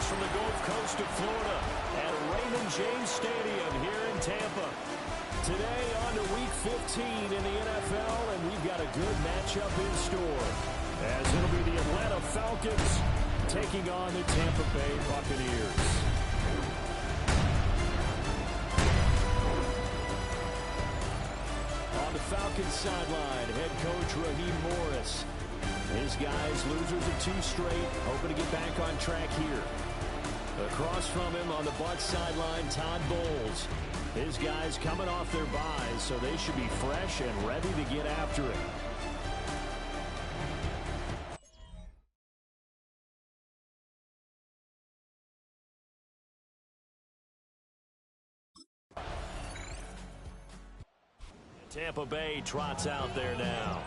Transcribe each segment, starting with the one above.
us from the Gulf Coast of Florida at Raymond James Stadium here in Tampa. Today on to Week 15 in the NFL, and we've got a good matchup in store, as it'll be the Atlanta Falcons taking on the Tampa Bay Buccaneers. On the Falcons sideline, head coach Raheem Morris. His guys, losers of 2 straight, hoping to get back on track here. Across from him on the Bucs sideline, Todd Bowles. His guys coming off their byes, so they should be fresh and ready to get after it. Tampa Bay trots out there now.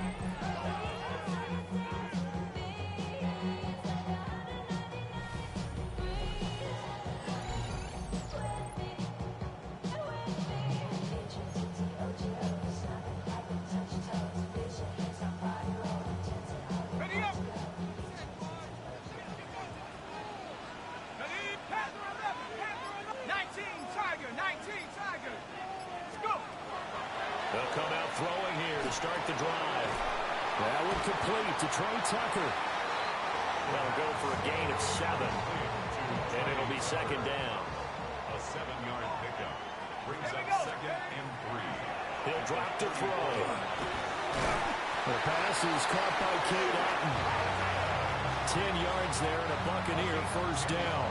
They'll come out throwing here to start the drive. That one complete to Trey Tucker. They'll go for a gain of 7. And it'll be second down. A 7-yard pickup brings up second and 3. He'll drop to throw. The pass is caught by Cade Otton. 10 yards there and a Buccaneer first down.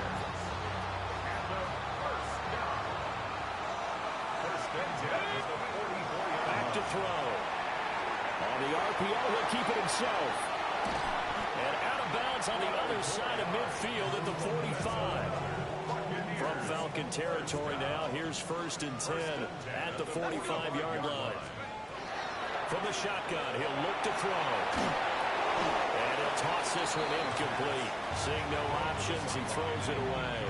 To throw. On the RPO, he'll keep it himself. And out of bounds on the other side of midfield at the 45. From Falcon territory now, here's 1st and 10 at the 45-yard line. From the shotgun, he'll look to throw. And he'll toss this one incomplete. Seeing no options, he throws it away.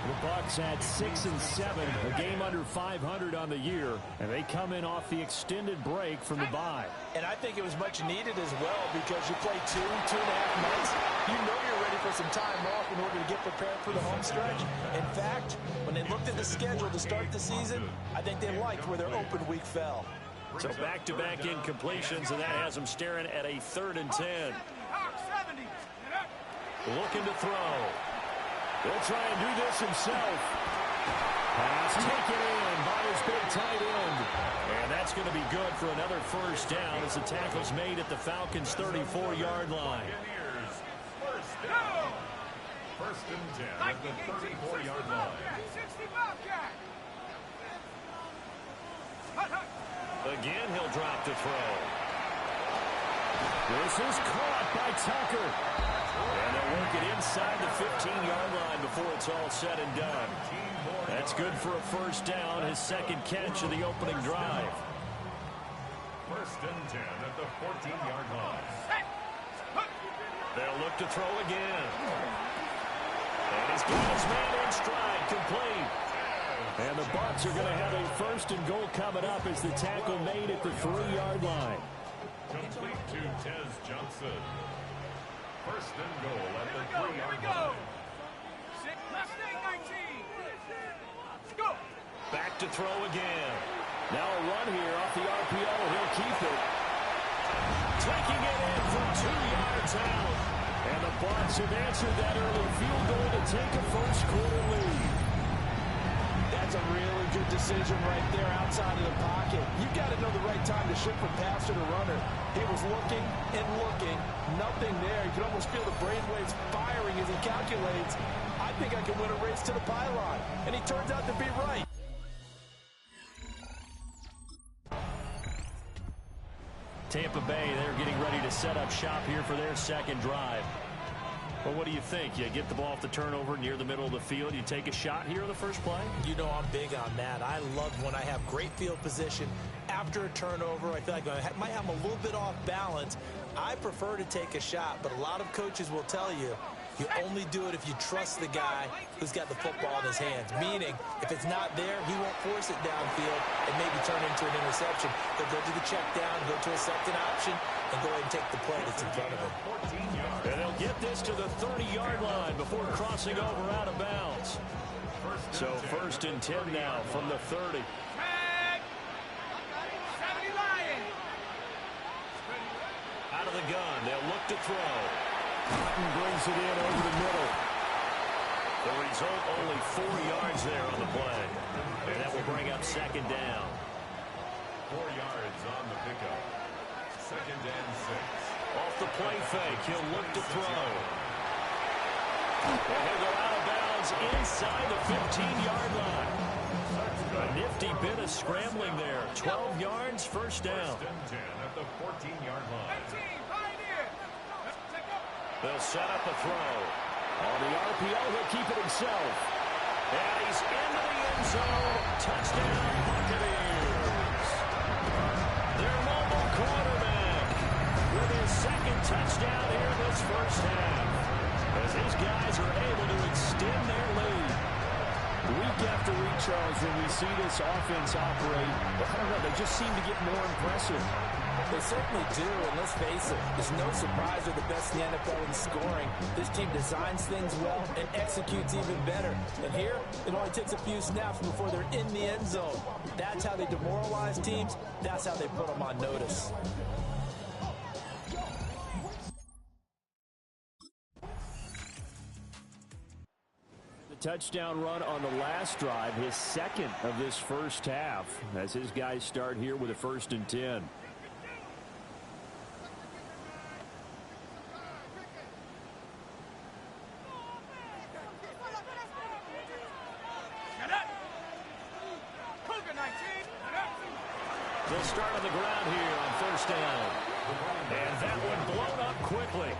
The Bucs had 6 and 7, a game under 500 on the year, and they come in off the extended break from the bye. And I think it was much needed as well, because you play 2.5 months. You know you're ready for some time off in order to get prepared for the home stretch. In fact, when they looked at the schedule to start the season, I think they liked where their open week fell. So back-to-back incompletions, and that has them staring at a 3rd and 10. Looking to throw. He'll try and do this himself. Pass taken in by his big tight end. And that's going to be good for another first down as the tackle's made at the Falcons' 34-yard line. First and 10 at the 34-yard line. Again, he'll drop to throw. This is caught by Tucker. And they'll work it inside the 15-yard line before it's all said and done. That's good for a first down, his 2nd catch of the opening drive. First and 10 at the 14-yard line. They'll look to throw again. And he's got his man in stride, complete. And the Bucs are going to have a 1st and goal coming up as the tackle made at the 3-yard line. Complete to Tez Johnson. First and goal at the 3-yard line. Back to throw again. Now a run here off the RPO. He'll keep it. Taking it in from 2 yards out. And the Bucs have answered that early field goal to take a first-quarter lead. That's a really good decision right there outside of the pocket. You've got to know the right time to shift from passer to runner. He was looking and looking. Nothing there. You can almost feel the brainwaves firing as he calculates, I think I can win a race to the pylon. And he turns out to be right. Tampa Bay, they're getting ready to set up shop here for their 2nd drive. Well, what do you think? You get the ball off the turnover near the middle of the field. You take a shot here on the first play? You know I'm big on that. I love when I have great field position. After a turnover, I feel like I might have them a little bit off balance. I prefer to take a shot, but a lot of coaches will tell you, you only do it if you trust the guy who's got the football in his hands. Meaning, if it's not there, he won't force it downfield and maybe turn into an interception. He'll go to the check down, go to a second option, and go ahead and take the play that's in front of him. And they'll get this to the 30-yard line before crossing over out of bounds. So 1st and 10 now from the 30. Out of the gun, they'll look to throw. Cotton brings it in over the middle. The result, only 4 yards there on the play. And that will bring up 2nd down. 4 yards on the pickup. 2nd and 6. Off the play fake, he'll look to throw. And he'll go out of bounds inside the 15-yard line. A nifty bit of scrambling there. 12 yards, 1st down. 1st and 10 at the 14-yard line. They'll set up a throw. On the RPO, he'll keep it himself. And he's into the end zone. Touchdown, Buccaneers. Their mobile quarterback with his 2nd touchdown here in this 1st half, as his guys are able to extend their lead. Week after week, Charles, when we see this offense operate, I don't know, they just seem to get more impressive. They certainly do, and let's face it, it's no surprise they're the best in the NFL in scoring. This team designs things well and executes even better. And here, it only takes a few snaps before they're in the end zone. That's how they demoralize teams. That's how they put them on notice. Touchdown run on the last drive, his 2nd of this 1st half, as his guys start here with a 1st and 10. They'll start on the ground here on 1st down. And that one blown up quickly,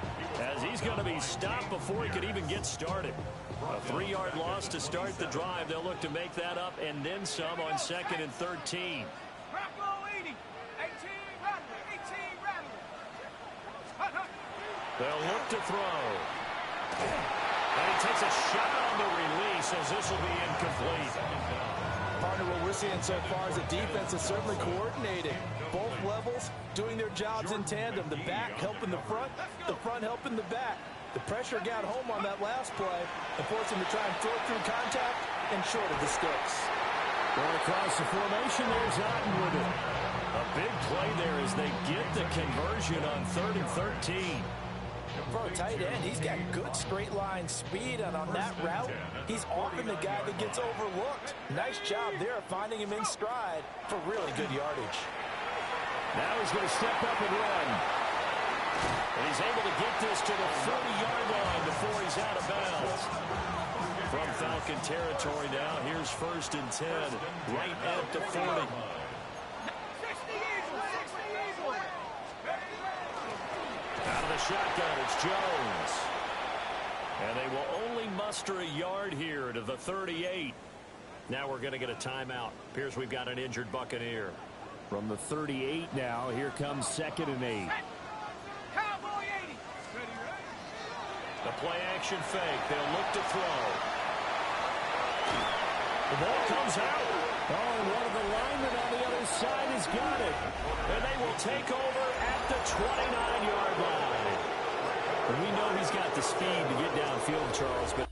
as he's going to be stopped before he could even get started. A 3-yard loss to start the drive. They'll look to make that up and then some on 2nd and 13. They'll look to throw. And he takes a shot on the release, as this will be incomplete. Partner, what we're seeing so far is the defense is certainly coordinated. Both levels doing their jobs in tandem. The back helping the front helping the back. The pressure got home on that last play and forced him to try and throw through contact and short of the sticks. Going across the formation, there's Otten with it. A big play there as they get the conversion on 3rd and 13. For a tight end, he's got good straight line speed, and on that route, he's often the guy that gets overlooked. Nice job there of finding him in stride for really good yardage. Now he's going to step up and run. And he's able to get this to the 40-yard line before he's out of bounds. From Falcon territory now, here's 1st and 10, right at the 40. Out of the shotgun, it's Jones. And they will only muster a yard here to the 38. Now we're going to get a timeout. Appears we've got an injured Buccaneer. From the 38 now, here comes 2nd and 8. The play action fake. They'll look to throw. The ball comes out. Oh, and one of the linemen on the other side has got it. And they will take over at the 29-yard line. And we know he's got the speed to get downfield, Charles, but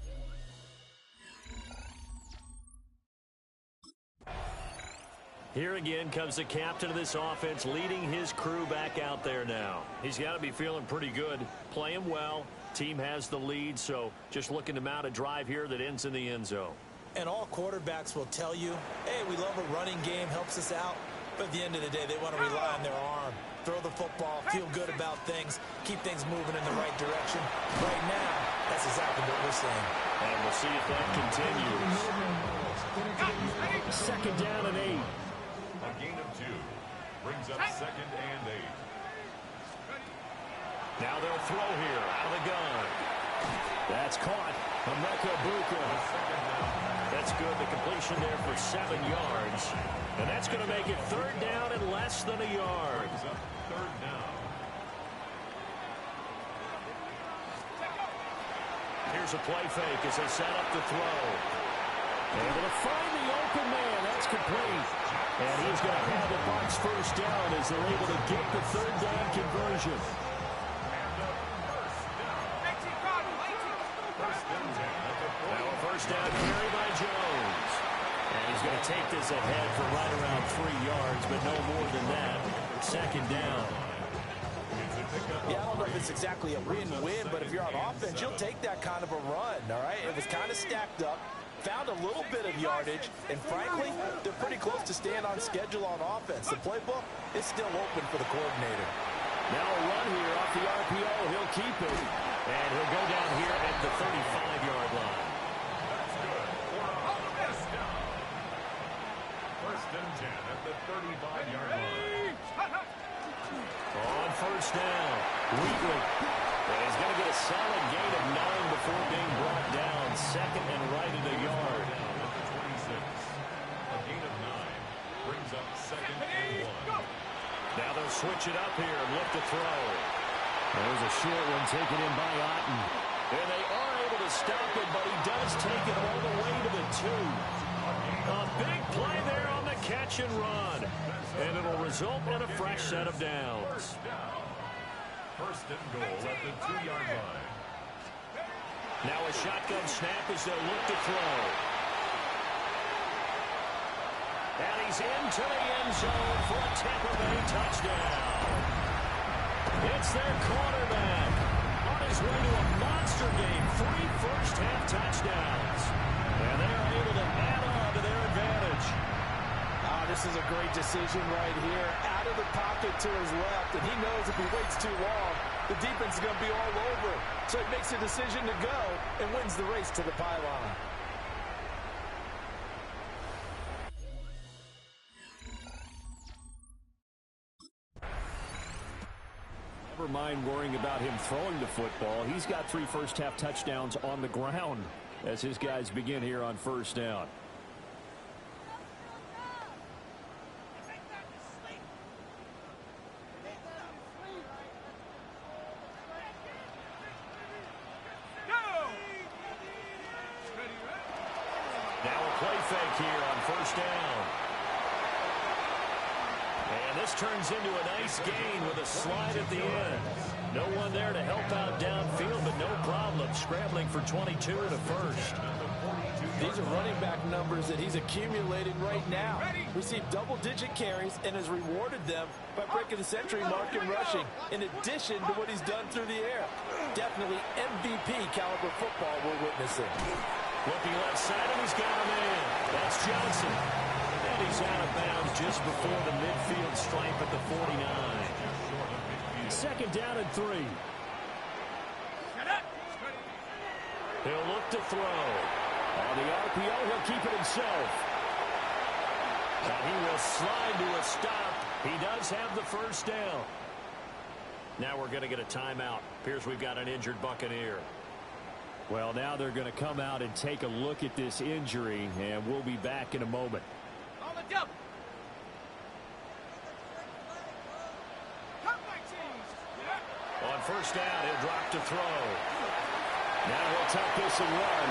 here again comes the captain of this offense, leading his crew back out there now. He's got to be feeling pretty good, playing well. Team has the lead, so just looking to mount a drive here that ends in the end zone. And all quarterbacks will tell you, hey, we love a running game, helps us out. But at the end of the day, they want to rely on their arm. Throw the football, feel good about things, keep things moving in the right direction. Right now, that's exactly what we're seeing. And we'll see if that continues. 2nd down and 8. A gain of 2 brings up 2nd and 8. Now they'll throw here out of the gun. That's caught. Emeka Buka. That's good. The completion there for 7 yards. And that's going to make it 3rd down and less than a yard. 3rd down. Here's a play fake as they set up the throw. Able to find the open man. That's complete. And he's going to have the Bucs first down as they're able to get the third down conversion. Now a first down carry by Jones. And he's going to take this ahead for right around 3 yards, but no more than that. Second down. Yeah, I don't know if it's exactly a win-win, but if you're on offense, you'll take that kind of a run, all right? It was kind of stacked up, found a little bit of yardage, and frankly, they're pretty close to staying on schedule on offense. The playbook is still open for the coordinator. Now a run here off the RPO. He'll keep it. And he'll go down here at the 35-yard line. That's good. First and 10 at the 35-yard line. On first down, Wheatley. And he's going to get a solid gain of 9 before being brought down. Second and right at a yard. Down at the 26. A gain of 9 brings up second and 1. Now they'll switch it up here and look to throw. There's a short one taken in by Otten. And they are able to stop it, but he does take it all the way to the 2. A big play there on the catch and run. And it'll result in a fresh set of downs. First and goal at the 2-yard line. Now a shotgun snap as they'll look to throw. And he's into the end zone for a Tampa Bay touchdown. It's their quarterback on his way to a monster game. 3 first-half touchdowns. And they are able to add on to their advantage. This is a great decision right here. Out of the pocket to his left, and he knows if he waits too long, the defense is going to be all over. So he makes a decision to go and wins the race to the pylon. Never mind worrying about him throwing the football. He's got 3 first-half touchdowns on the ground as his guys begin here on first down. Now a play fake here on first down. And this turns into a nice gain with a slide at the end. No one there to help out downfield, but no problem scrambling for 22 and a first. These are running back numbers that he's accumulating right now. Received double-digit carries and has rewarded them by breaking the century mark in rushing, in addition to what he's done through the air. Definitely MVP caliber football we're witnessing. Looking left side, and he's got him in. That's Johnson. And he's out of bounds just before the midfield stripe at the 49. Second down and 3. He'll look to throw. On the RPO, he'll keep it himself. And he will slide to a stop. He does have the first down. Now we're going to get a timeout. Appears we've got an injured Buccaneer. Well, now they're going to come out and take a look at this injury, and we'll be back in a moment. On the double. On first down, he'll drop to throw. Now he'll tuck this and run.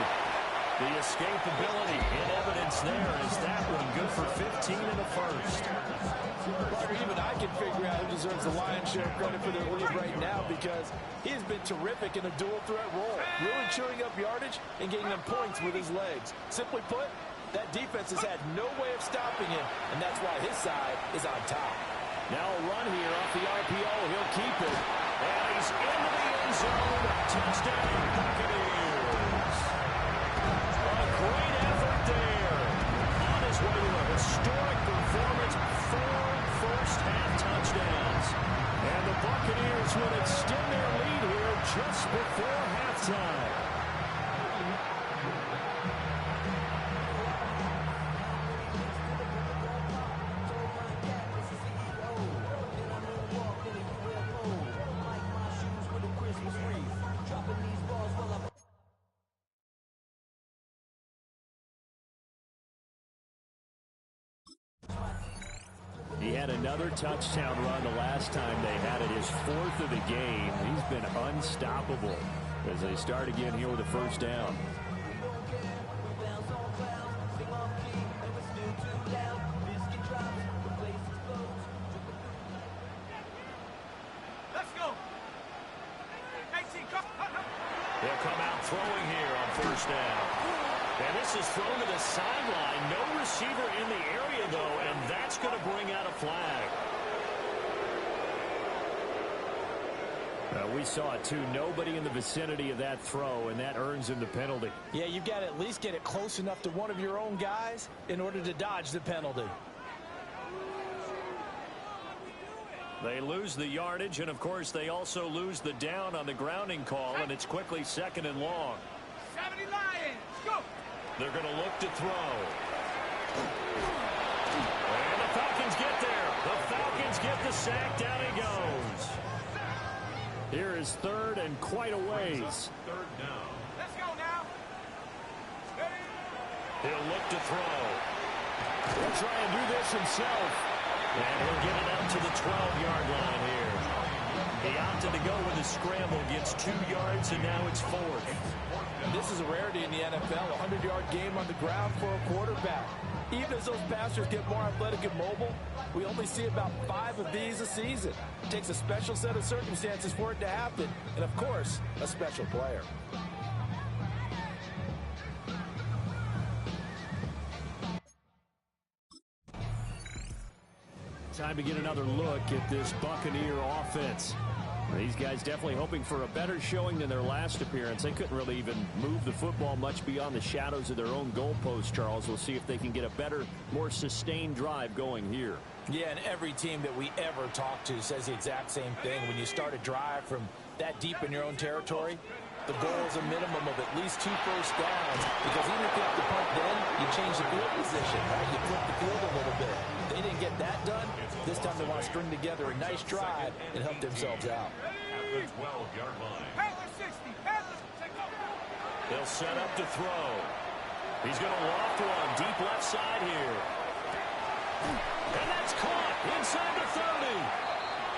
The escapability in evidence there is that one good for 15 in the first. Or even I can figure out who deserves the lion's share of credit for their lead right now, because he has been terrific in a dual threat role, really chewing up yardage and getting them points with his legs. Simply put, that defense has had no way of stopping him, and that's why his side is on top. Now a run here off the RPO. He'll keep it. And he's into the end zone. Touchdown, Buccaneers. A great effort there. On his way to a historic performance. 4 first-half touchdowns. And the Buccaneers will extend their lead here just before halftime. He had another touchdown run the last time they had it, his 4th of the game. He's been unstoppable as they start again here with a first down. throwing here on first down. And this is thrown to the sideline. No receiver in the area, though, and that's going to bring out a flag. We saw it, too. Nobody in the vicinity of that throw, and that earns him the penalty. Yeah, you've got to at least get it close enough to one of your own guys in order to dodge the penalty. They lose the yardage, and, of course, they also lose the down on the grounding call, and it's quickly second and long. 70 Lions, go! They're going to look to throw. And the Falcons get there. The Falcons get the sack. Down he goes. Here is third and quite a ways. Third down. Let's go now. He'll look to throw. He'll try and do this himself. And he'll get it up to the 12-yard line here. He opted to go with a scramble, gets 2 yards, and now it's fourth. This is a rarity in the NFL, a 100-yard game on the ground for a quarterback. Even as those passers get more athletic and mobile, we only see about 5 of these a season. It takes a special set of circumstances for it to happen, and of course, a special player. Time to get another look at this Buccaneer offense. These guys definitely hoping for a better showing than their last appearance. They couldn't really even move the football much beyond the shadows of their own goalpost, Charles. We'll see if they can get a better, more sustained drive going here. Yeah, and every team that we ever talk to says the exact same thing. When you start a drive from that deep in your own territory, the goal is a minimum of at least 2 first downs, because even if you have to punt then, you change the field position, right? You flip the field a little bit. They didn't get that done. This time they want to string together a nice drive and help themselves out. At the 12-yard line. Paddler 60. Paddler 60. They'll set up to throw. He's going to loft one deep left side here. And that's caught inside the 30.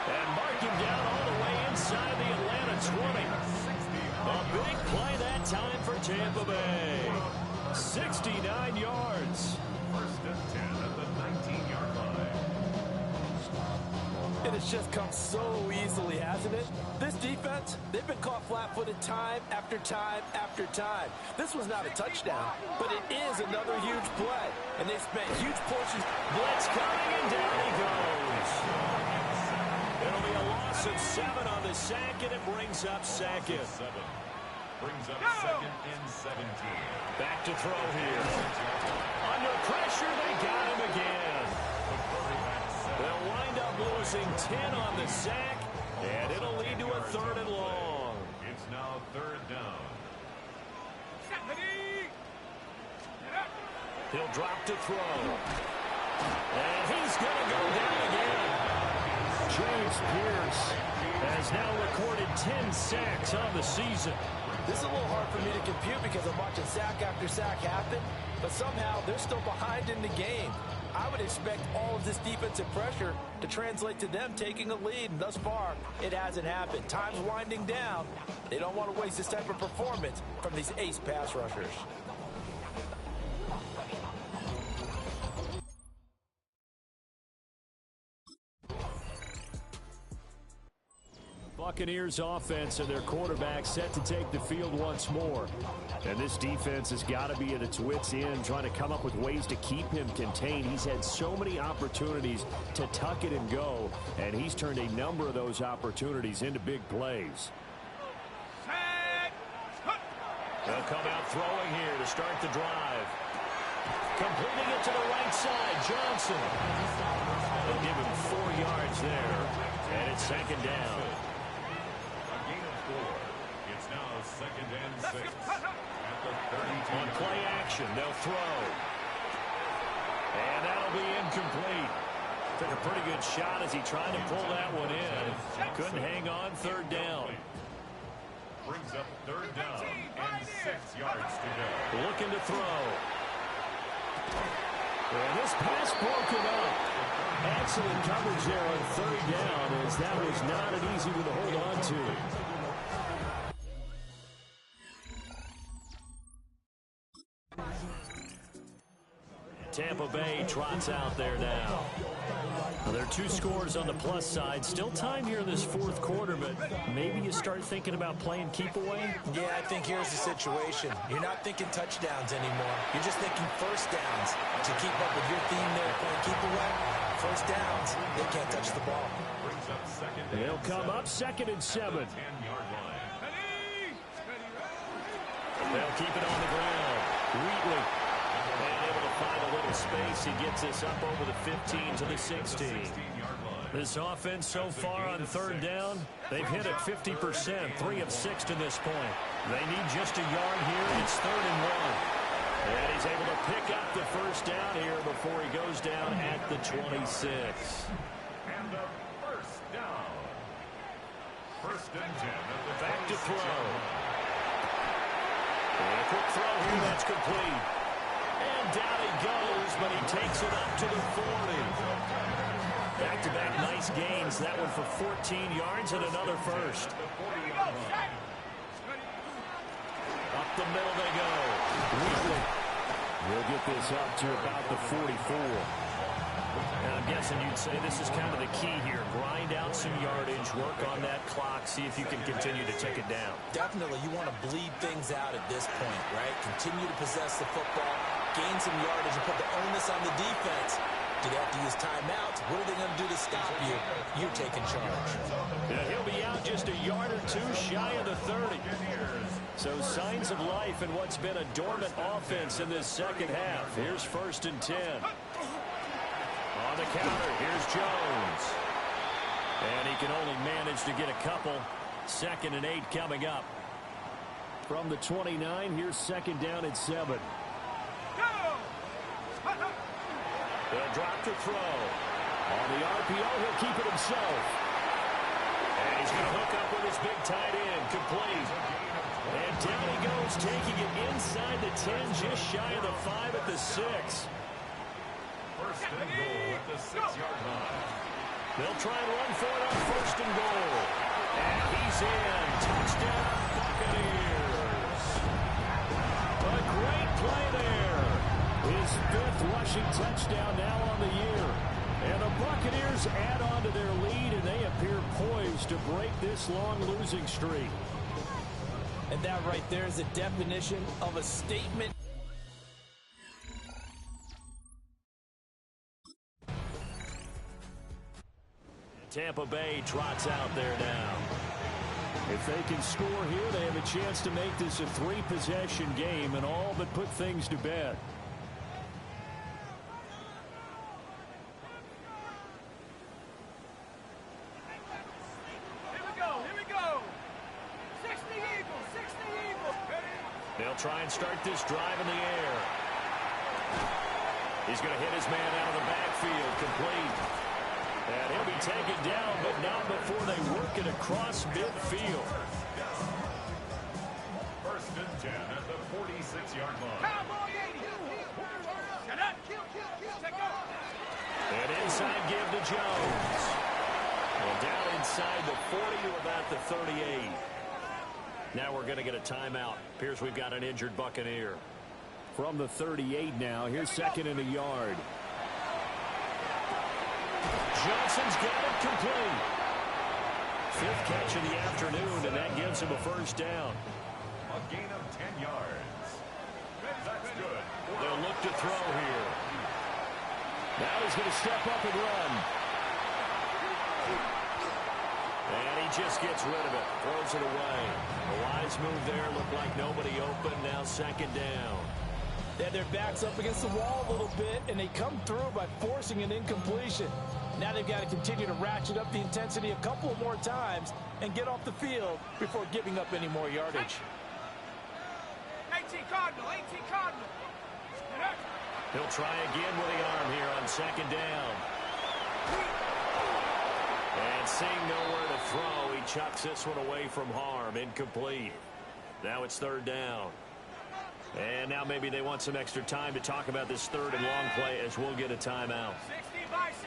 And mark him down all the way inside the Atlanta 20. A big play that time for Tampa Bay. 69 yards. First and 10 at the 19-yard line. And it's just come so easily, hasn't it? This defense, they've been caught flat-footed time after time after time. This was not a touchdown, but it is another huge play. And they've spent huge portions. Blitz coming, and down he goes. It'll be a loss of 7 on the sack, and it brings up second. 7. Brings up second and 17. Back to throw here. Under pressure, they got him again. They'll wind up losing 10 on the sack, and it'll lead to a third and long. It's now third down. He'll drop to throw. And he's going to go down again. James Pierce has now recorded 10 sacks on the season. This is a little hard for me to compute because I'm watching sack after sack happen, but somehow they're still behind in the game. I would expect all of this defensive pressure to translate to them taking a lead, and thus far, it hasn't happened. Time's winding down. They don't want to waste this type of performance from these ace pass rushers. Buccaneers offense and their quarterback set to take the field once more. And this defense has got to be at its wits' end, trying to come up with ways to keep him contained. He's had so many opportunities to tuck it and go, and he's turned a number of those opportunities into big plays. They'll come out throwing here to start the drive. Completing it to the right side, Johnson. They'll give him 4 yards there, and it's second down. It's now second and 6 at the 32. On play action, they'll throw. And that'll be incomplete. Took a pretty good shot as he tried to pull that one in. Couldn't hang on, third down. Brings up third down and 6 yards to go. Looking to throw. And this pass broken up. Excellent coverage there on third down, as that was not an easy one to hold on to. Tampa Bay trots out there now. Well, there are two scores on the plus side. Still time here in this fourth quarter, but maybe you start thinking about playing keep away? Yeah, I think here's the situation. You're not thinking touchdowns anymore. You're just thinking first downs. To keep up with your theme there, playing keep away, first downs, they can't touch the ball. They'll come up 2nd and 7. They'll keep it on the ground. Wheatley. And able to find a little space. He gets us up over the 15 to the 16. This offense so far on 3rd down, they've hit it 50%, 3 of 6 to this point. They need just a yard here. It's 3rd and 1. And he's able to pick up the first down here before he goes down at the 26. And a first down. 1st and 10 at the Back to 26 throw. yard line. And a quick throw here, that's complete. And down he goes, but he takes it up to the 40. Back-to-back nice gains. That one for 14 yards and another first. Up the middle they go. Wheatley will get this up to about the 44. And I'm guessing you'd say this is kind of the key here. Grind out some yardage, work on that clock, see if you can continue to take it down. Definitely, you want to bleed things out at this point, right? Continue to possess the football, gain some yardage, and put the onus on the defense. Do they have to use timeouts? What are they going to do to stop you? You're taking charge. Yeah, he'll be out just a yard or two shy of the 30. So signs of life in what's been a dormant offense in this second half. Here's 1st and 10. On the counter, here's Jones. And he can only manage to get a couple. 2nd and 8 coming up. From the 29, here's 2nd down and 7. They'll drop to throw. On the RPO, he'll keep it himself. And he's going to hook up with his big tight end. Complete. And down he goes, taking it inside the 10, just shy of the 5 at the 6. 1st and goal at the 6-yard line. They'll try and run for it on 1st and goal. And he's in. Touchdown, Buccaneers. A great play there. His 5th rushing touchdown now on the year. And the Buccaneers add on to their lead, and they appear poised to break this long losing streak. And that right there is the definition of a statement. Tampa Bay trots out there now. If they can score here, they have a chance to make this a 3-possession game and all but put things to bed. They'll try and start this drive in the air. He's going to hit his man out of the backfield, complete. And he'll be taken down, but not before they work it across midfield. 1st and 10 at the 46-yard line. And inside give to Jones. And down inside the 40 to about the 38. Now we're going to get a timeout. Appears we've got an injured Buccaneer. From the 38 now, here's 2nd and a yard. Johnson's got it complete. 5th catch of the afternoon, and that gives him a first down. A gain of 10 yards. That's good. They'll look to throw here. Now he's going to step up and run. And he just gets rid of it. Throws it away. A wise move there. Looked like nobody open. Now 2nd down. They had their backs up against the wall a little bit, and they come through by forcing an incompletion. Now they've got to continue to ratchet up the intensity a couple more times and get off the field before giving up any more yardage. 18 Cardinal, 18 Cardinal. He'll try again with the arm here on 2nd down. And seeing nowhere to throw, he chucks this one away from harm. Incomplete. Now it's 3rd down. And now maybe they want some extra time to talk about this 3rd and long play as we'll get a timeout.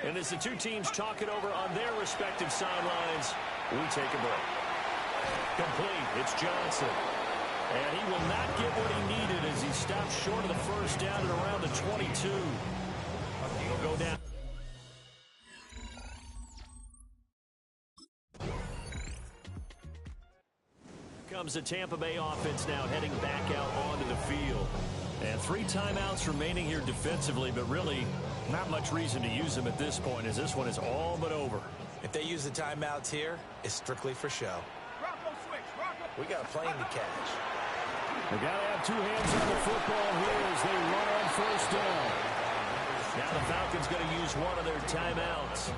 And as the two teams talk it over on their respective sidelines, we take a break. Complete. It's Johnson. And he will not get what he needed as he stops short of the first down at around the 22. comes the Tampa Bay offense now heading back out onto the field. And 3 timeouts remaining here defensively, but really not much reason to use them at this point as this one is all but over. If they use the timeouts here, it's strictly for show. We got a plane to catch. They got to have 2 hands on the football here as they run on first down. Now the Falcons going to use one of their timeouts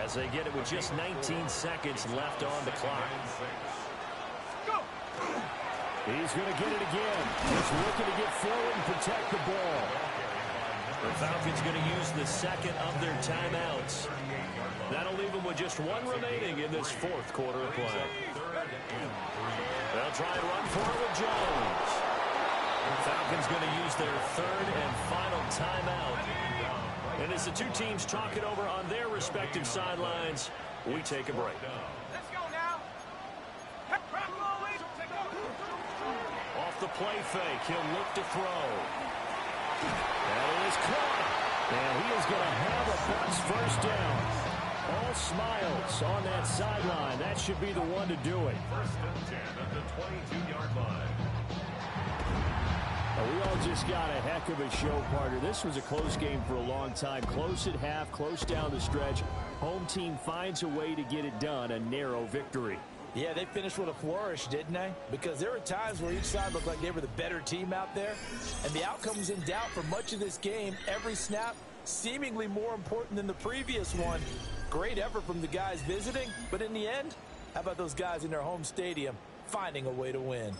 as they get it with just 19 seconds left on the clock. He's going to get it again. He's looking to get forward and protect the ball. The Falcons going to use the second of their timeouts. That'll leave them with just 1 remaining in this 4th quarter of play. They'll try and run for it with Jones. The Falcons going to use their 3rd and final timeout. And as the 2 teams talk it over on their respective sidelines, we take a break. Let's go now. Off the play fake, he'll look to throw. That is caught. And he is going to have a bounce first down. All smiles on that sideline. That should be the one to do it. 1st and 10 at the 22-yard line. We all just got a heck of a show, partner. This was a close game for a long time. Close at half, close down the stretch. Home team finds a way to get it done. A narrow victory. Yeah, they finished with a flourish, didn't they? Because there were times where each side looked like they were the better team out there. And the outcome was in doubt for much of this game. Every snap seemingly more important than the previous one. Great effort from the guys visiting. But in the end, how about those guys in their home stadium finding a way to win?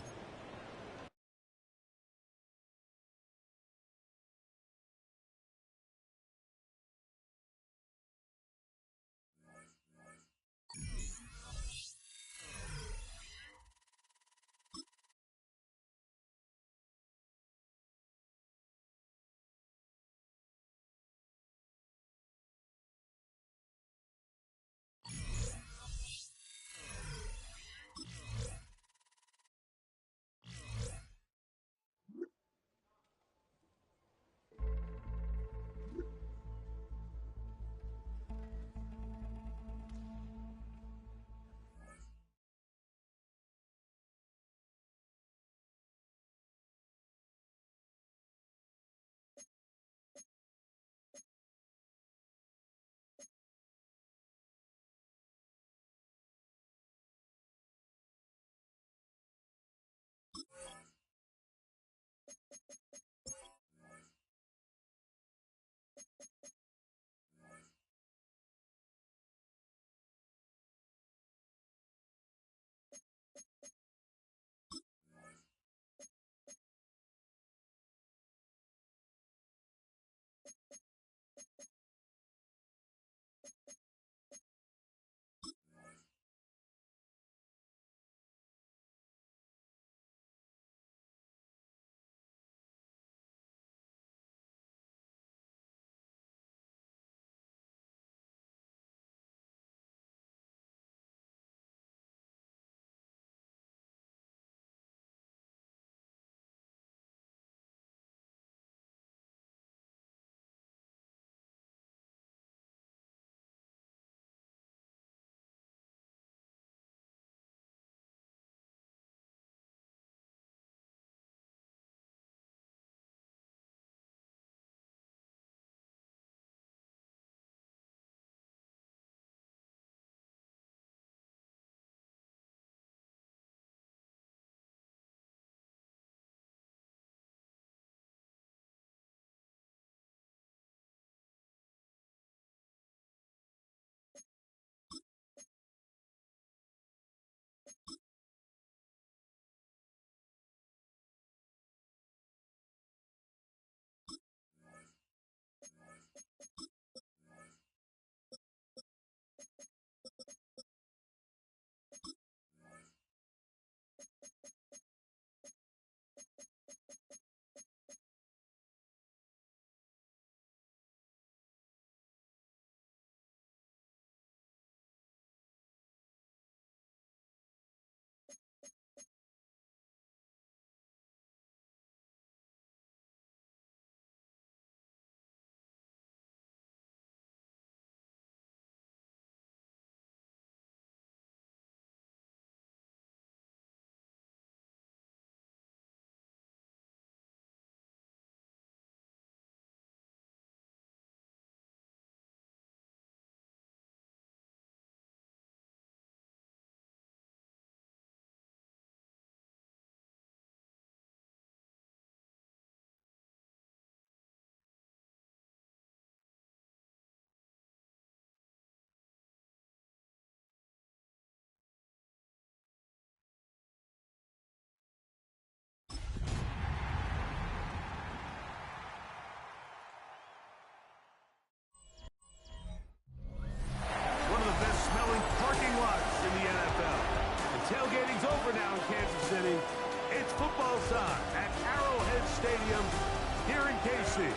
see.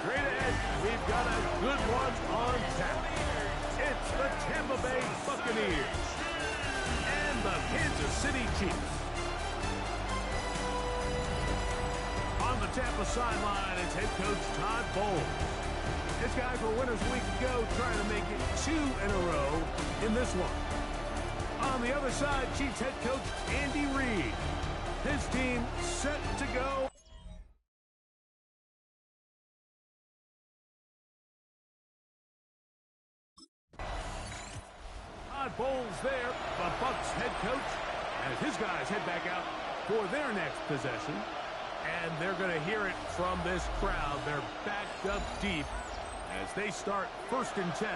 Straight ahead, we've got a good one on tap. It's the Tampa Bay Buccaneers and the Kansas City Chiefs. On the Tampa sideline, it's head coach Todd Bowles. His guys were winners a week ago, trying to make it 2 in a row in this one. On the other side, Chiefs head coach Andy Reid. His team set to go. Todd Bowles there, the Bucs head coach, as his guys head back out for their next possession. And they're going to hear it from this crowd. They're backed up deep as they start 1st and 10.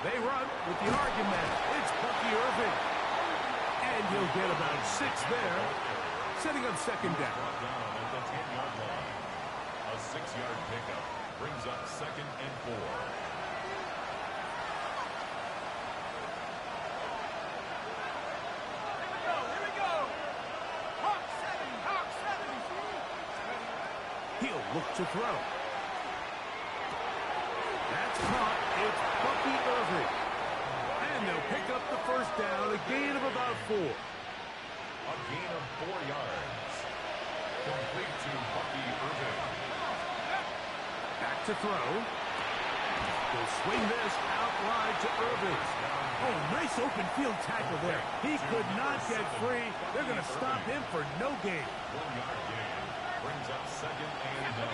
They run with the argument. It's Bucky Irving. And he'll get about 6 there, setting up 2nd down. At the 10-yard line. A 6-yard pickup brings up 2nd and 4. Here we go. Hawk 7. He'll look to throw. That's caught. It's Bucky Irving. And they'll pick up the 1st down, a gain of about 4. A gain of 4 yards. Complete to Bucky Irving. Back to throw. They'll swing this out wide to Irving. Oh, nice open field tackle there. He could not get free. They're going to stop him for no gain. 1-yard gain brings up 2nd and 9.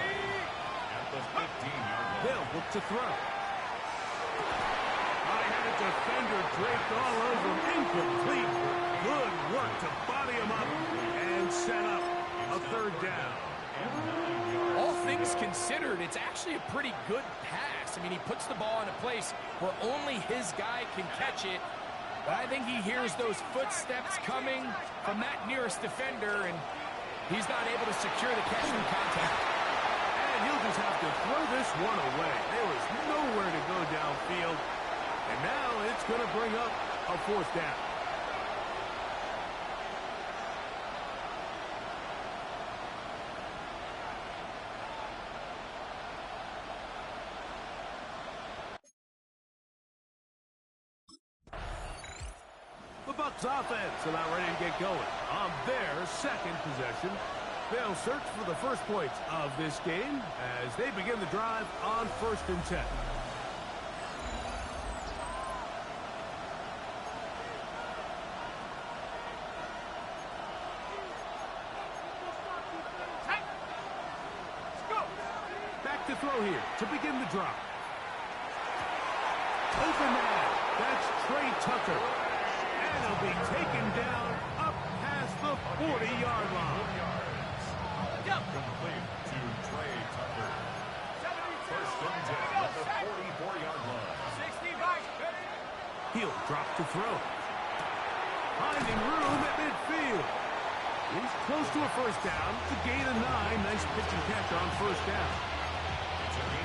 At the 15-yard line. They'll look to throw. I had a defender draped all over him. Incomplete. Good work to body him up and set up a 3rd down. All things considered, it's actually a pretty good pass. I mean, he puts the ball in a place where only his guy can catch it. But I think he hears those footsteps coming from that nearest defender, and he's not able to secure the catch from contact. And he'll just have to throw this one away. There was nowhere to go downfield. And now it's going to bring up a 4th down. The Bucs offense are now ready to get going on their 2nd possession. They'll search for the 1st points of this game as they begin the drive on 1st and 10. Back to throw here to begin the drive. Open man. That's Trey Tucker. And he'll be taken down up past the 40-yard line. Complete to Trey Tucker. 1st and 10 at the 44-yard line. 65. He'll drop to throw. Finding room at midfield. He's close to a 1st down. It's a gain of 9. Nice pitch and catch on 1st down.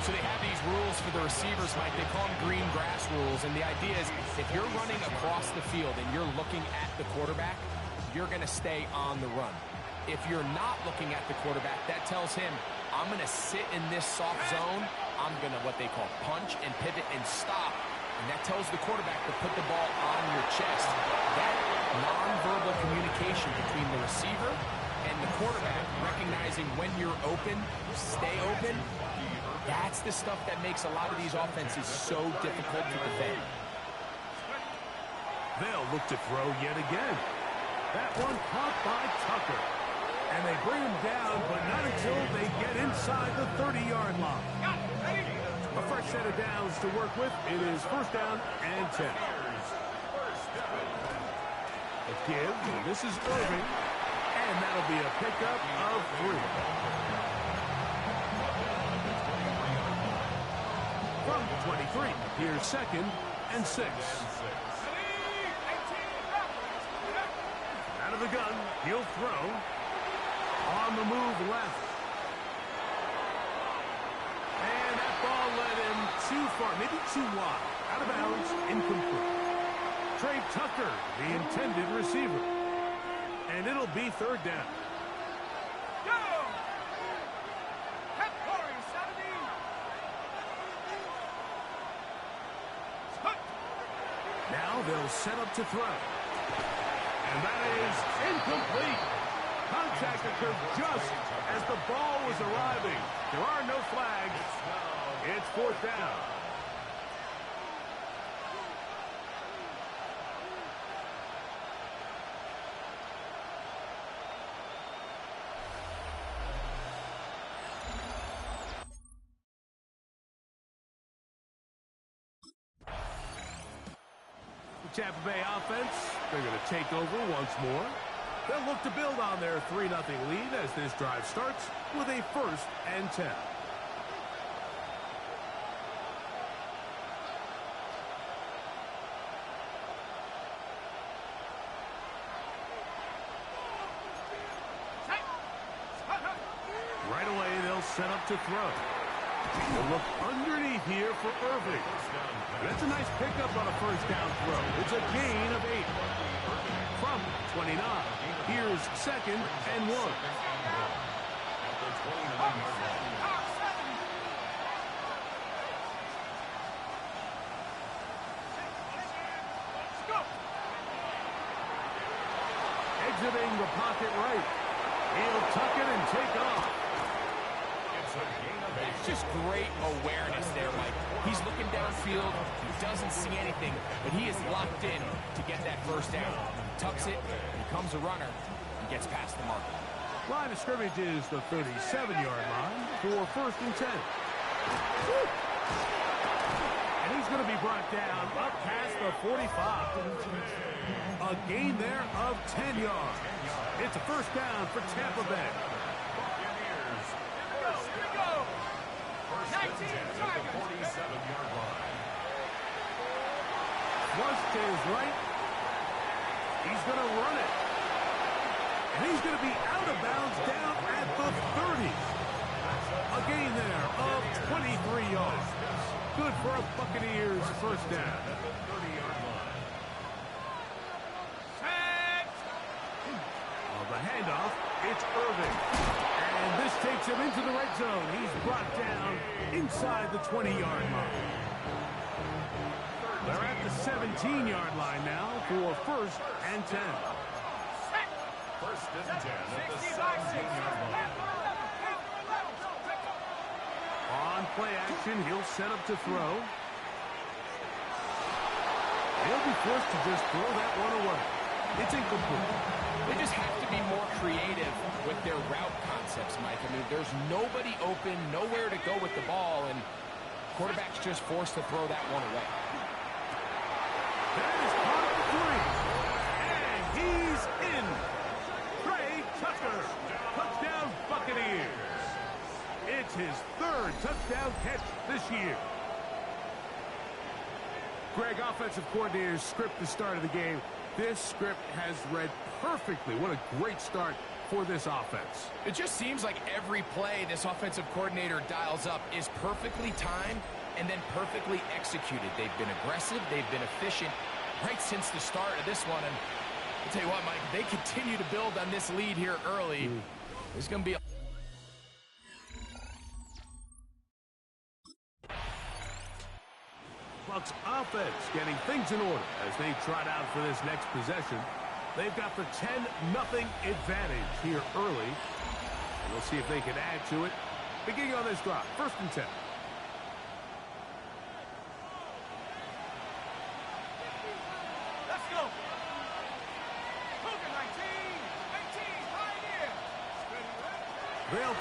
So they have these rules for the receivers, Mike. They call them green grass rules. And the idea is if you're running across the field and you're looking at the quarterback, you're going to stay on the run. If you're not looking at the quarterback, that tells him, I'm going to sit in this soft zone. I'm going to what they call punch and pivot and stop. And that tells the quarterback to put the ball on your chest. That nonverbal communication between the receiver and the quarterback, recognizing when you're open, stay open, that's the stuff that makes a lot of these offenses so difficult to defend. They'll look to throw yet again. That one caught by Tucker. And they bring him down, but not until they get inside the 30-yard line. A fresh set of downs to work with. It is first down and 10. A give. This is Irving. And that'll be a pickup of 3. From 23, here's second and 6. Out of the gun, he'll throw. On the move left. And that ball led him too far, maybe too wide. Out of bounds, incomplete. Trey Tucker, the intended receiver. And it'll be third down. Go! Head Corey, 70. Now they'll set up to throw. And that is incomplete. Contact occurred just as the ball was arriving. There are no flags. It's fourth down. The Tampa Bay offense, they're going to take over once more. They'll look to build on their 3-0 lead as this drive starts with a first and 10. Right away, they'll set up to throw. They'll look underneath here for Irving. That's a nice pickup on a first down throw. It's a gain of 8. From 29, here's second and 1. Exiting the pocket right. He'll tuck it and take off. It's just great awareness there, Mike. He's looking downfield. He doesn't see anything, but he is locked in to get that first down. Tucks it, becomes a runner, and gets past the mark. Line of scrimmage is the 37-yard line for first and 10. And he's going to be brought down up past the 45. A gain there of 10 yards. It's a first down for Tampa Bay. Here we go. 19 targets. 47-yard line. Flush to his right. He's going to run it. And he's going to be out of bounds down at the 30. A gain there of 23 yards. Good for a Buccaneers first down. On the handoff, it's Irving. And this takes him into the red zone. He's brought down inside the 20-yard line. They're at the 17-yard line now for first and 10. First and 10 at the 17-yard line. On play action, he'll set up to throw. He'll be forced to just throw that one away. It's incomplete. They just have to be more creative with their route concepts, Mike. I mean, there's nobody open, nowhere to go with the ball, and quarterback's just forced to throw that one away. That is caught at the 3. And he's in. Trey Tucker. Touchdown Buccaneers. It's his third touchdown catch this year. Greg, offensive coordinator's script the start of the game. This script has read perfectly. What a great start for this offense. It just seems like every play this offensive coordinator dials up is perfectly timed and then perfectly executed. They've been aggressive. They've been efficient right since the start of this one. And I'll tell you what, Mike, if they continue to build on this lead here early, it's going to be Bucs offense getting things in order as they trot out for this next possession. They've got the 10-0 advantage here early. And we'll see if they can add to it. Beginning on this drive, first and 10. Let's go. Cougar 19. 19, Pioneer.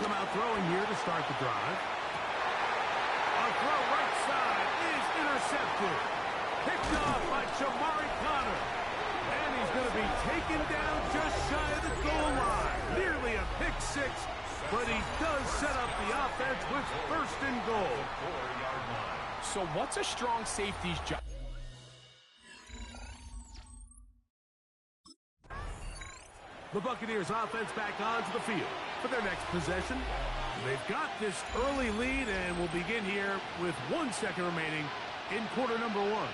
come out throwing here to start the drive. A throw right side is intercepted. Picked off by Jamari Connor. And he's going to be taken down just shy of the goal line. Nearly a pick six, but he does set up the offense with first and goal. So what's a strong safety's job? The Buccaneers offense back onto the field for their next possession. They've got this early lead and will begin here with 1 second remaining in quarter number one.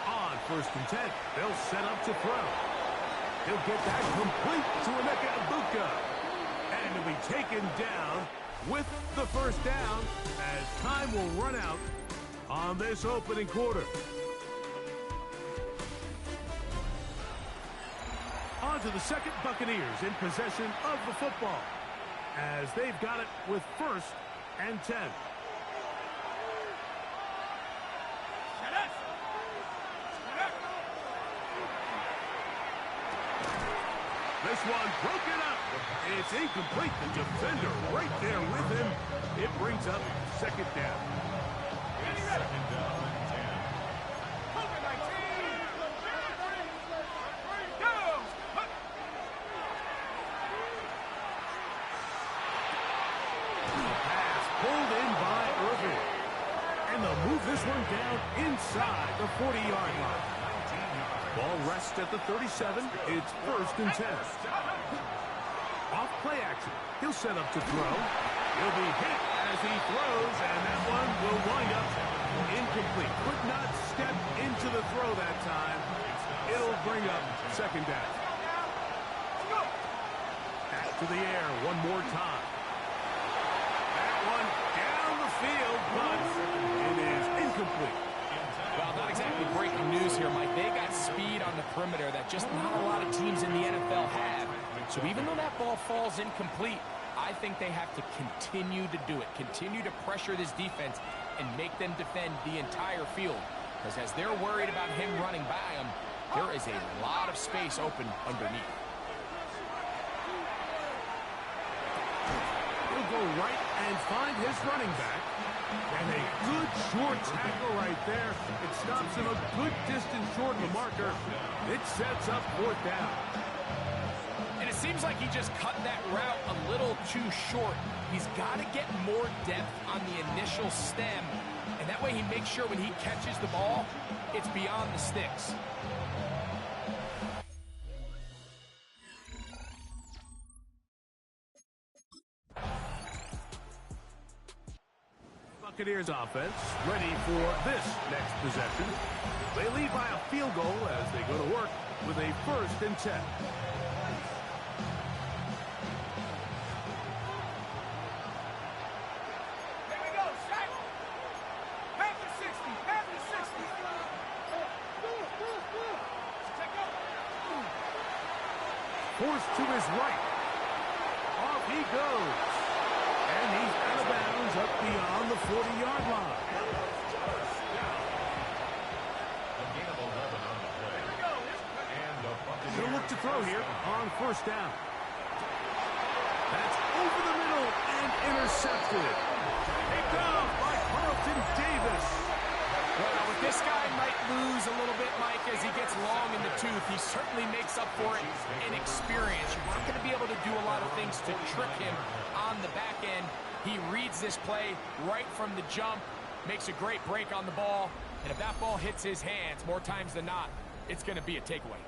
On first and 10, they'll set up to throw. He'll get that complete to Emeka Egbuka. And he'll be taken down with the first down as time will run out on this opening quarter. On to the second, Buccaneers in possession of the football as they've got it with first and 10. This one broken up. It's incomplete. The defender right there with him. It brings up second down. Second down and 10. Pulled in by Irving. And they'll move this one down inside the 40-yard line. Ball rests at the 37. It's first and 10. Off play action. He'll set up to throw. He'll be hit as he throws, and that one will wind up incomplete. Could not step into the throw that time. It'll bring up second down. Back to the air one more time. Field, but it is incomplete. Well, not exactly breaking news here, Mike. They got speed on the perimeter that just not a lot of teams in the NFL have. So even though that ball falls incomplete, I think they have to continue to do it. Continue to pressure this defense and make them defend the entire field. Because as they're worried about him running by them, there is a lot of space open underneath. He'll go right and find his running back. And a good short tackle right there. It stops him a good distance short of the marker. It sets up fourth down. And it seems like he just cut that route a little too short. He's got to get more depth on the initial stem. And that way he makes sure when he catches the ball, it's beyond the sticks. Buccaneers offense ready for this next possession. They lead by a field goal as they go to work with a first and 10. Here we go, Shaq. Back to 60. Back to 60. Check out. Forced to his right. Off he goes. And he's out of bounds up beyond the 40-yard line. He'll look to throw here on first down. That's over the middle and intercepted. Picked off by Carlton Davis. Well, with this guy might lose a little bit, Mike, as he gets long in the tooth. He certainly makes up for it in experience. You're not going to be able to do a lot of things to trick him on the back end. He reads this play right from the jump, makes a great break on the ball, and if that ball hits his hands more times than not, it's going to be a takeaway.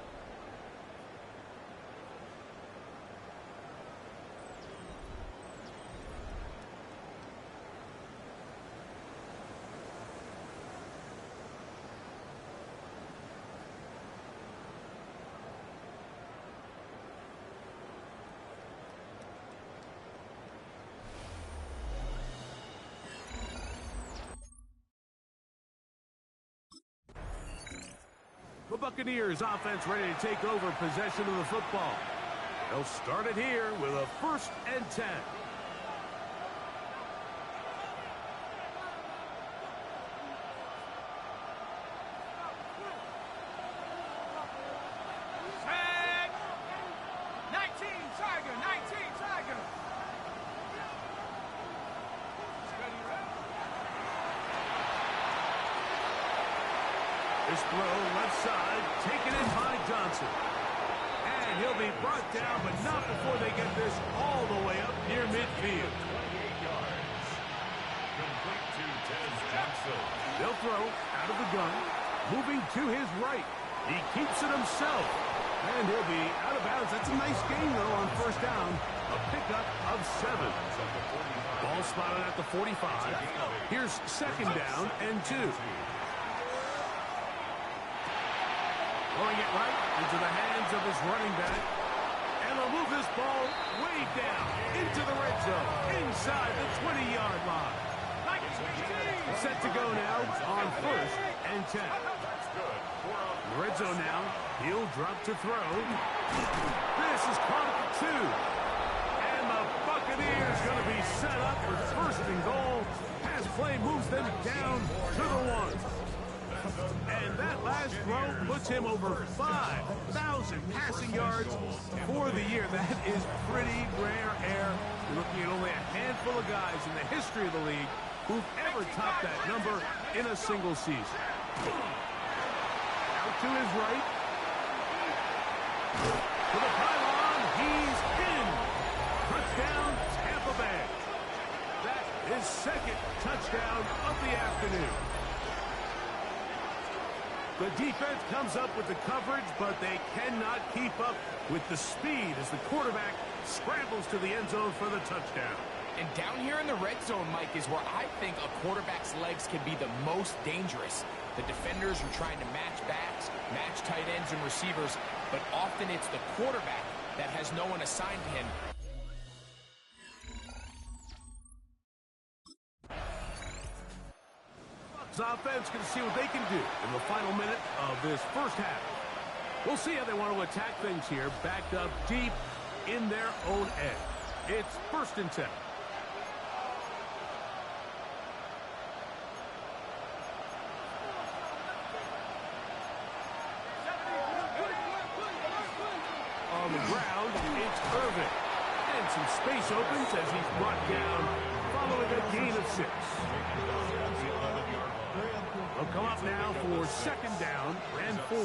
The Buccaneers offense ready to take over possession of the football. They'll start it here with a first and 10. This throw left side, taken in by Johnson. And he'll be brought down, but not before they get this all the way up near midfield. 28 yards. Complete to Ted Jackson. They'll throw out of the gun, moving to his right. He keeps it himself. And he'll be out of bounds. That's a nice gain, though, on first down. A pickup of 7. Ball spotted at the 45. Here's second down and 2. Throwing it right into the hands of his running back. And they'll move this ball way down into the red zone, inside the 20-yard line. Set to go now on first and 10. The red zone now. He'll drop to throw. This is caught at the 2. And the Buccaneers going to be set up for first and goal. Pass play moves them down to the 1. And that last throw puts him over 5,000 passing yards for the year. That is pretty rare air. You're looking at only a handful of guys in the history of the league who've ever topped that number in a single season. Out to his right. To the pylon. He's in. Touchdown, Tampa Bay. That is second touchdown of the afternoon. The defense comes up with the coverage, but they cannot keep up with the speed as the quarterback scrambles to the end zone for the touchdown. And down here in the red zone, Mike, is where I think a quarterback's legs can be the most dangerous. The defenders are trying to match backs, match tight ends and receivers, but often it's the quarterback that has no one assigned to him. Bucs offense going to see what they can do in the final minute of this first half. We'll see how they want to attack things here, backed up deep in their own end. It's first and 10. On the ground, it's Irvin. And some space opens as he's brought down following a gain of 6. They'll come up now for second down and 4.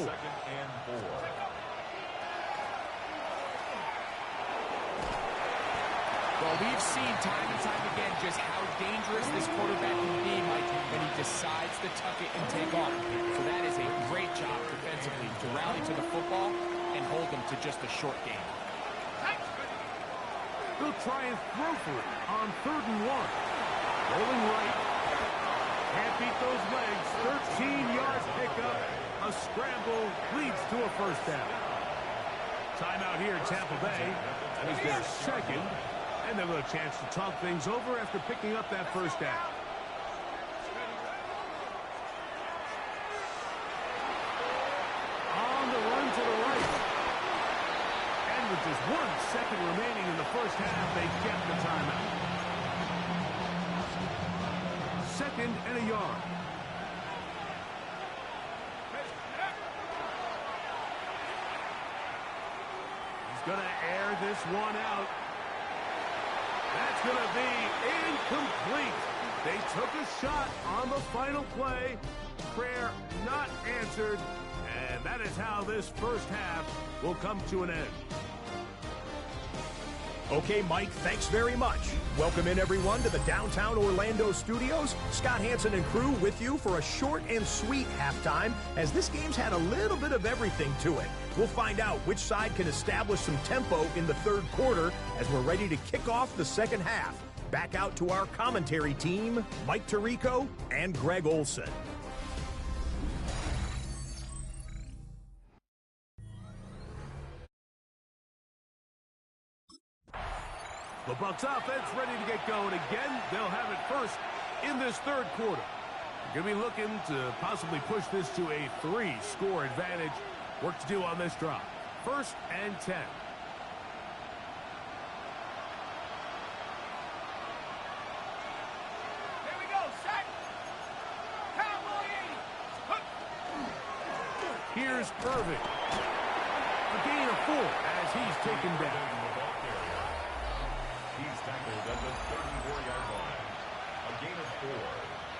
Well, we've seen time and time again just how dangerous this quarterback can be, Mike, when he decides to tuck it and take off. So that is a great job defensively to rally to the football and hold them to just a short game. They'll try and throw for it on 3rd and 1. Rolling right. Can't beat those legs. 13-yard pickup. A scramble leads to a first down. Timeout here in Tampa Bay. That is their second. And they'll have a chance to talk things over after picking up that first down. On the run to the right. And with just 1 second remaining in the first half, they get the timeout. Second and a yard. He's going to air this one out. That's going to be incomplete. They took a shot on the final play. Prayer not answered. And that is how this first half will come to an end. Okay, Mike, thanks very much. Welcome in, everyone, to the downtown Orlando studios. Scott Hansen and crew with you for a short and sweet halftime, as this game's had a little bit of everything to it. We'll find out which side can establish some tempo in the third quarter as we're ready to kick off the second half. Back out to our commentary team, Mike Tirico and Greg Olson. The Bucs offense ready to get going again. They'll have it first in this third quarter. They're going to be looking to possibly push this to a 3-score advantage. Work to do on this drive. First and 10. Here we go, set. Cowboy 80. Here's Irving. A gain of 4 as he's taken down. He's tackled at the 34-yard line. A gain of 4.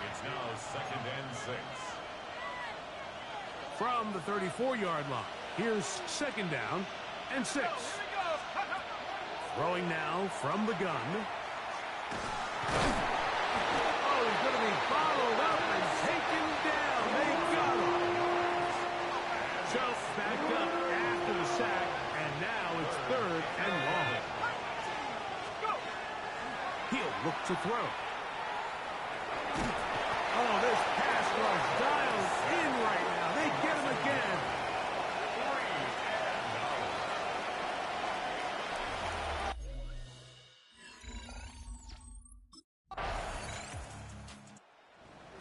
It's now second and 6. from the 34-yard line. Here's second down and 6. Throwing now from the gun. Oh, he's going to be followed up and taken down. They got him. So back up after the sack, and now it's 3rd and long. He'll look to throw. Oh, this pass rush dials in right now. They get him again.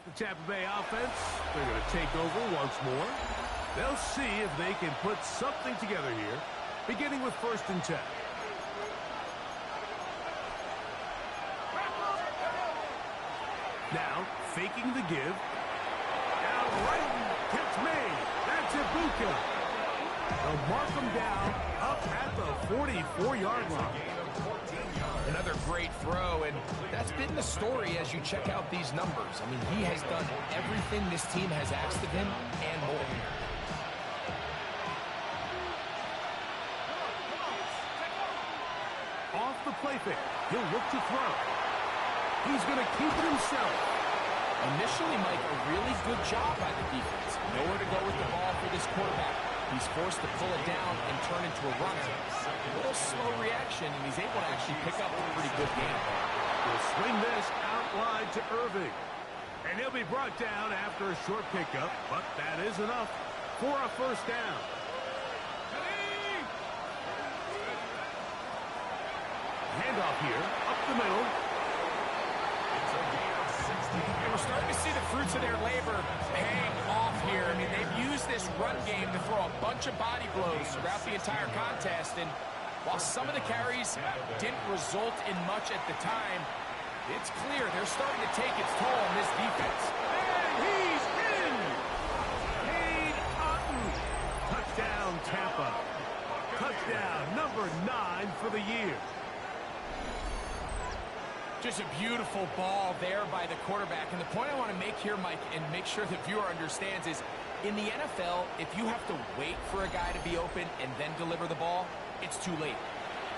The Tampa Bay offense, they're going to take over once more. They'll see if they can put something together here, beginning with 1st and 10. Now, faking the give. Out right, catch made. That's Ibuka. They'll mark him down up at the 44-yard line. Another great throw, and that's been the story as you check out these numbers. I mean, he has done everything this team has asked of him and more. Off the play fake. He'll look to throw. He's going to keep it himself. Initially, Mike, a really good job by the defense. Nowhere to go with the ball for this quarterback. He's forced to pull it down and turn into a runner. A little slow reaction, and he's able to actually pick up a pretty good game. He'll swing this out wide to Irving. And he'll be brought down after a short pickup, but that is enough for a 1st down. Handoff here, up the middle. And we're starting to see the fruits of their labor paying off here. I mean, they've used this run game to throw a bunch of body blows throughout the entire contest. And while some of the carries didn't result in much at the time, it's clear they're starting to take its toll on this defense. And he's in! Cade Otton. Touchdown, Tampa. Touchdown, number 9 for the year. Just a beautiful ball there by the quarterback. And the point I want to make here, Mike, and make sure the viewer understands is, in the NFL, if you have to wait for a guy to be open and then deliver the ball, it's too late.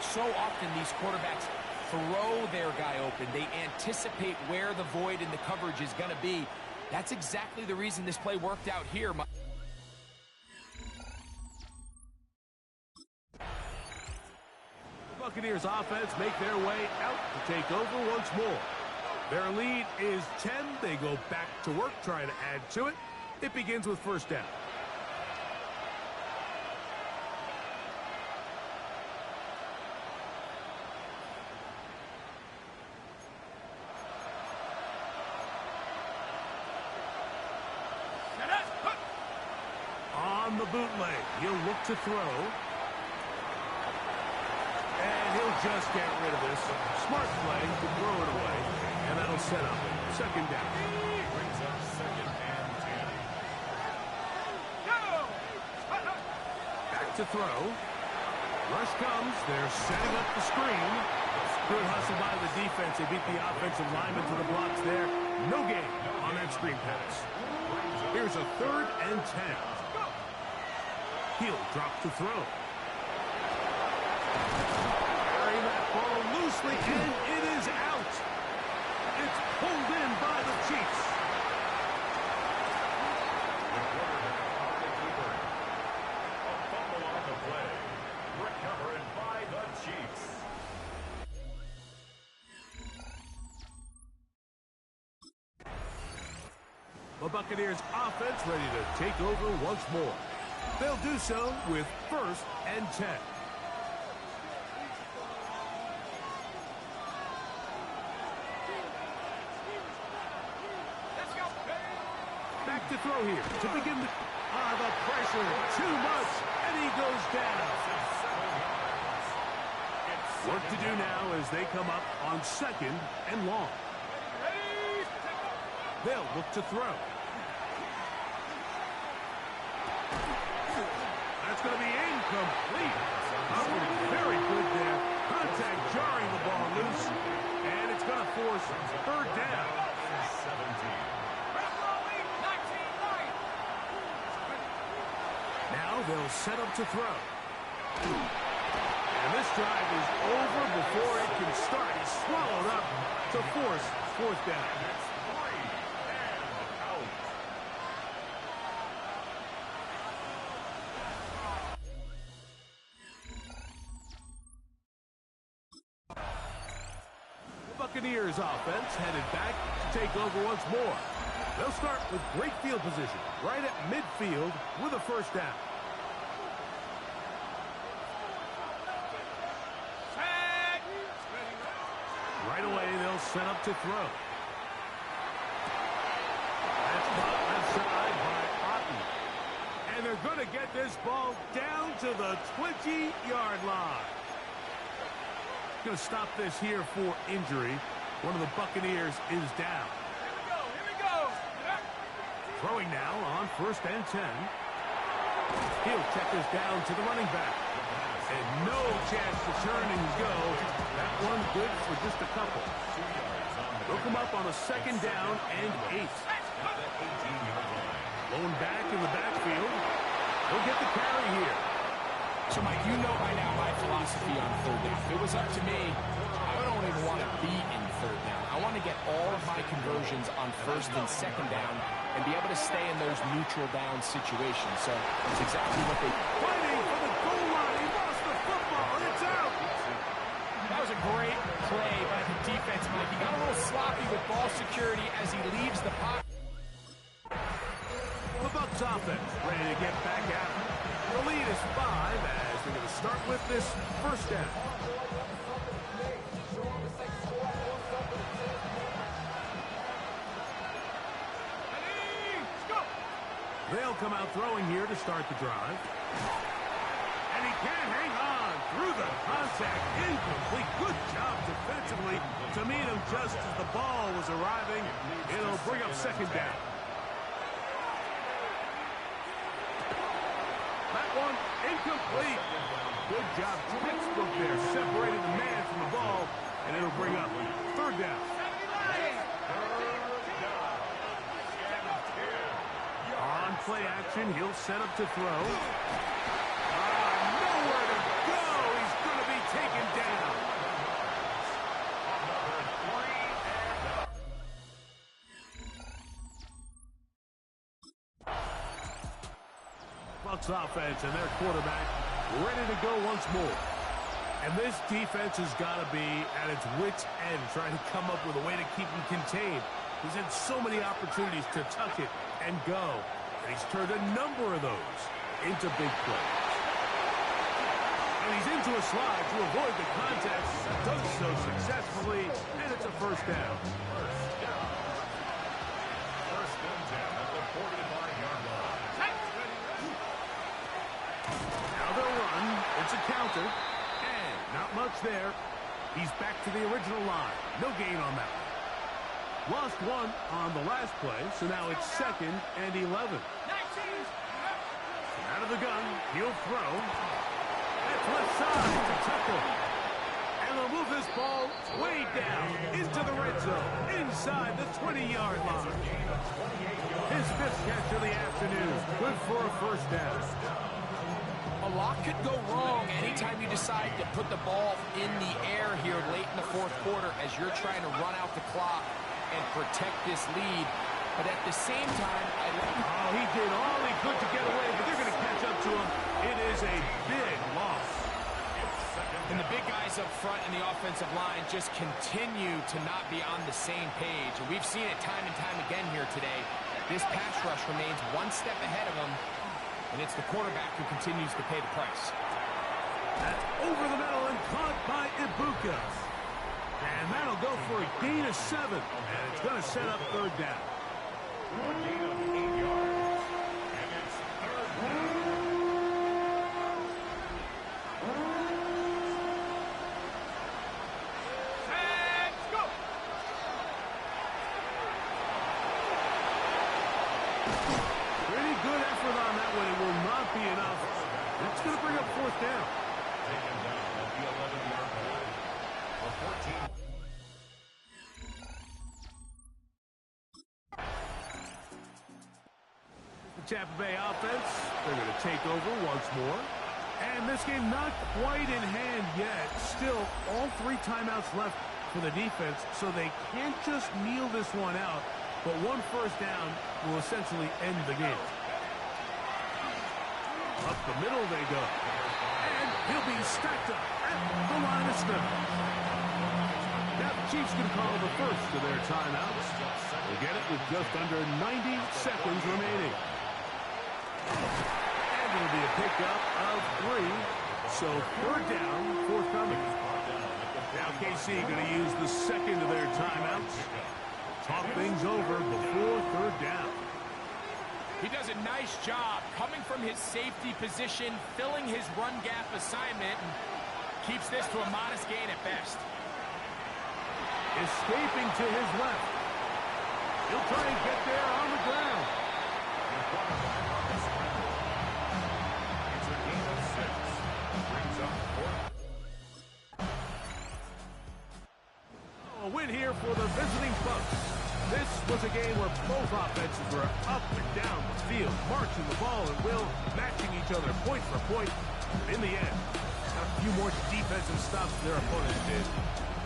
So often these quarterbacks throw their guy open. They anticipate where the void in the coverage is going to be. That's exactly the reason this play worked out here, Mike. Buccaneers offense make their way out to take over once more. Their lead is 10. They go back to work trying to add to it. It begins with 1st down. On the bootleg, he'll look to throw. And he'll just get rid of this. Smart play to throw it away. And that'll set up 2nd down. Brings up 2nd and 10. Back to throw. Rush comes. They're setting up the screen. Good hustle by the defense. They beat the offensive lineman to the blocks there. No gain on that screen pass. Here's a 3rd and 10. He'll drop to throw. Carrying that ball loosely, and it is out. It's pulled in by the Chiefs. The quarterback on the keeper. A fumble on the play. Recovered by the Chiefs. The Buccaneers offense ready to take over once more. They'll do so with 1st and 10. Back to throw here to begin the pressure. Too much, and he goes down. Work to do now as they come up on 2nd and long. They'll look to throw. That's going to be incomplete. Very good there. Contact jarring the ball loose. And it's going to force 3rd down. 17. He'll set up to throw. And this drive is over before it can start. He's swallowed up to force fourth down. Buccaneers offense headed back to take over once more. They'll start with great field position right at midfield with a first down. Right away, they'll set up to throw. That's caught left side by Otten. And they're going to get this ball down to the 20-yard line. Going to stop this here for injury. One of the Buccaneers is down. Here we go. Throwing now on 1st and 10. He'll check this down to the running back. And no chance to turn and go. That one good for just a couple. They'll come up on a 2nd down and 8. Lone back in the backfield. He'll get the carry here. So, Mike, you know by now my philosophy on 3rd down. If it was up to me, I don't even want to be in 3rd down. I want to get all of my conversions on 1st and 2nd down and be able to stay in those neutral down situations. So that's exactly what they... Fighting for the goal line. He lost the football, and it's out. That was a great play by the defense, Mike. He got a little sloppy with ball security as he leaves the pocket. The Bucs offense ready to get back at it. The lead is 5 as they're going to start with this first down. They'll come out throwing here to start the drive. And he can't hang on through the contact. Incomplete. Good job defensively to meet him just as the ball was arriving. It'll bring up 2nd down. That one incomplete. Good job. Textbook there. Separating the man from the ball. And it'll bring up 3rd down. On play action, he'll set up to throw. Nowhere to go. He's going to be taken down. Bucs offense and their quarterback ready to go once more. And this defense has got to be at its wits' end, trying to come up with a way to keep him contained. He's had so many opportunities to tuck it and go. And he's turned a number of those into big plays. And he's into a slide to avoid the contact. Does so successfully, and it's a first down. First and 10 at the 45-yard line. Now they'll run. It's a counter. And not much there. He's back to the original line. No gain on that one. Lost one on the last play, so now it's 2nd and 11. Out of the gun, he'll throw. That's left side to Tucker. And they'll move this ball way down into the red zone, inside the 20-yard line. His 5th catch of the afternoon. Good for a first down. A lot could go wrong anytime you decide to put the ball in the air here late in the 4th quarter as you're trying to run out the clock and protect this lead. But at the same time, he did all he could to get away, but they're going to catch up to him. It is a big loss. And the big guys up front in the offensive line just continue to not be on the same page. And we've seen it time and time again here today. This pass rush remains one step ahead of them, and it's the quarterback who continues to pay the price. That's over the middle and caught by Ibuka. And that'll go for a gain of 7. And it's going to set up 3rd down. A gain of 8 yards. And it's 3rd down. Let's go. Pretty good effort on that one. It will not be enough. That's going to bring up 4th down. Taken down at the 11-yard line. A 14. The Tampa Bay offense They're going to take over once more. And this game not quite in hand yet. Still, all 3 timeouts left for the defense, so they can't just kneel this one out, but 1 first down will essentially end the game. Up the middle they go. And he'll be stacked up at the line of scrimmage. Now the Chiefs can call the first of their timeouts. We'll get it with just under 90 seconds remaining. And it'll be a pickup of 3. So 3rd down, forthcoming. Now KC going to use the second of their timeouts. Talk things over before 3rd down. He does a nice job coming from his safety position, filling his run gap assignment, and keeps this to a modest gain at best. Escaping to his left. He'll try and get there on the ground. It's a gain of 6. Brings up 4. A win here for the visiting Bucs. This was a game where both offenses were up and down the field, marching the ball and will, matching each other point for point. But in the end, got a few more defensive stops their opponents did.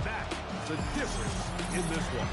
That's the difference in this one.